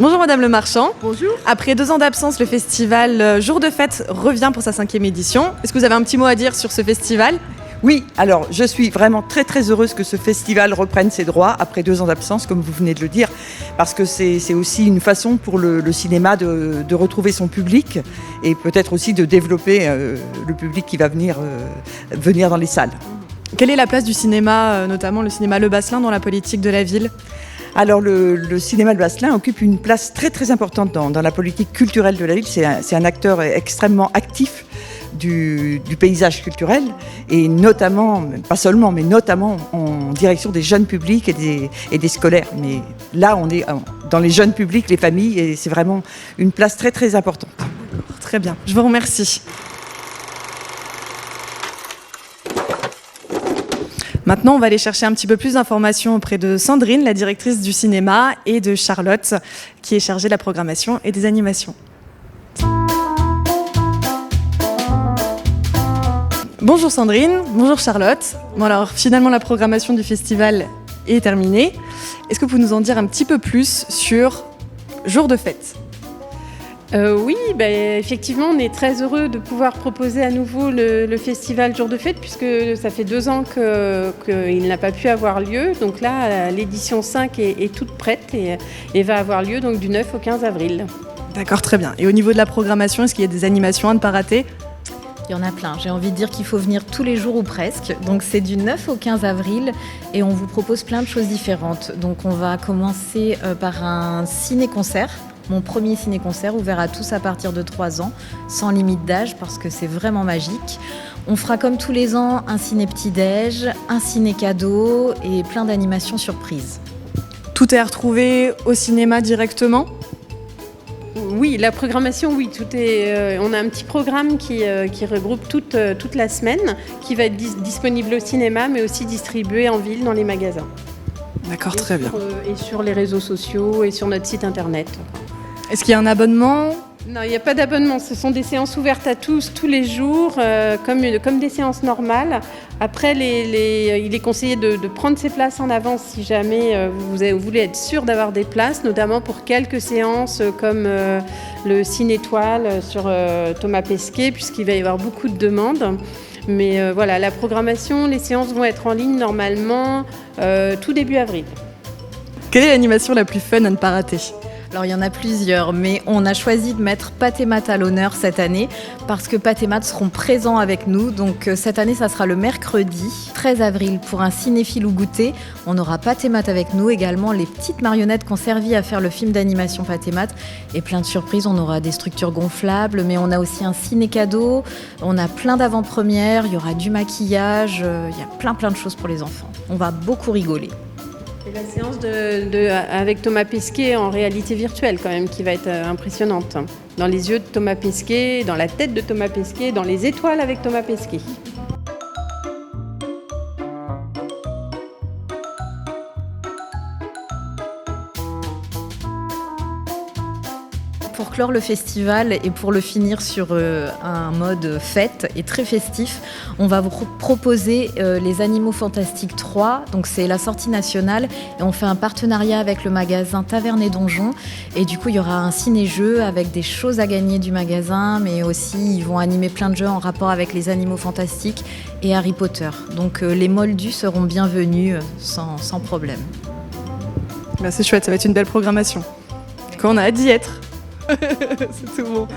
Bonjour Madame Le Marchand. Bonjour. Après 2 ans d'absence, le festival Jour de Fête revient pour sa 5e édition. Est-ce que vous avez un petit mot à dire sur ce festival ? Oui, alors je suis vraiment très très heureuse que ce festival reprenne ses droits après 2 ans d'absence, comme vous venez de le dire, parce que c'est aussi une façon pour le cinéma de retrouver son public et peut-être aussi de développer le public qui va venir dans les salles. Quelle est la place du cinéma, notamment le cinéma Le Basselin, dans la politique de la ville ? Alors le cinéma de Basselin occupe une place très très importante dans la politique culturelle de la ville. C'est un acteur extrêmement actif du paysage culturel et notamment, pas seulement, mais notamment en direction des jeunes publics et des scolaires. Mais là, on est dans les jeunes publics, les familles, et c'est vraiment une place très très importante. Très bien, je vous remercie. Maintenant, on va aller chercher un petit peu plus d'informations auprès de Sandrine, la directrice du cinéma, et de Charlotte, qui est chargée de la programmation et des animations. Bonjour Sandrine, bonjour Charlotte. Bon alors, finalement, la programmation du festival est terminée. Est-ce que vous pouvez nous en dire un petit peu plus sur Jour de Fête ? Oui, effectivement, on est très heureux de pouvoir proposer à nouveau le festival Jour de Fête, puisque ça fait 2 ans qu'il n'a pas pu avoir lieu. Donc là, l'édition 5 est toute prête et va avoir lieu donc, du 9 au 15 avril. D'accord, très bien. Et au niveau de la programmation, est-ce qu'il y a des animations à ne pas rater ? Il y en a plein. J'ai envie de dire qu'il faut venir tous les jours ou presque. Donc c'est du 9 au 15 avril et on vous propose plein de choses différentes. Donc on va commencer par un ciné-concert. Mon premier ciné-concert ouvert à tous à partir de 3 ans, sans limite d'âge parce que c'est vraiment magique. On fera comme tous les ans un ciné-petit-déj, un ciné-cadeau et plein d'animations surprises. Tout est à retrouver au cinéma directement ? Oui, la programmation, oui, tout est. On a un petit programme qui regroupe toute la semaine, qui va être disponible au cinéma, mais aussi distribué en ville dans les magasins. D'accord, très bien. Et sur les réseaux sociaux et sur notre site internet. Est-ce qu'il y a un abonnement ? Non, il n'y a pas d'abonnement. Ce sont des séances ouvertes à tous les jours, comme des séances normales. Après, il est conseillé de prendre ses places en avance si jamais vous voulez être sûr d'avoir des places, notamment pour quelques séances comme le Ciné-Étoile sur Thomas Pesquet, puisqu'il va y avoir beaucoup de demandes. Mais voilà, la programmation, les séances vont être en ligne normalement tout début avril. Quelle est l'animation la plus fun à ne pas rater ? Alors il y en a plusieurs, mais on a choisi de mettre Pat et Matt à l'honneur cette année parce que Pat et Matt seront présents avec nous. Donc cette année, ça sera le mercredi 13 avril pour un cinéphile ou goûter. On aura Pat et Matt avec nous, également les petites marionnettes qui ont servi à faire le film d'animation Pat et Matt. Et plein de surprises, on aura des structures gonflables, mais on a aussi un ciné-cadeau, on a plein d'avant-premières, il y aura du maquillage, il y a plein de choses pour les enfants. On va beaucoup rigoler. Et la séance avec Thomas Pesquet en réalité virtuelle quand même, qui va être impressionnante. Dans les yeux de Thomas Pesquet, dans la tête de Thomas Pesquet, dans les étoiles avec Thomas Pesquet. Pour clore le festival et pour le finir sur un mode fête et très festif, on va vous proposer les Animaux Fantastiques 3. Donc c'est la sortie nationale et on fait un partenariat avec le magasin Taverne et Donjon. Et du coup, il y aura un ciné-jeu avec des choses à gagner du magasin, mais aussi ils vont animer plein de jeux en rapport avec les Animaux Fantastiques et Harry Potter. Donc les moldus seront bienvenus sans problème. C'est chouette, ça va être une belle programmation. On a hâte d'y être. C'est tout bon.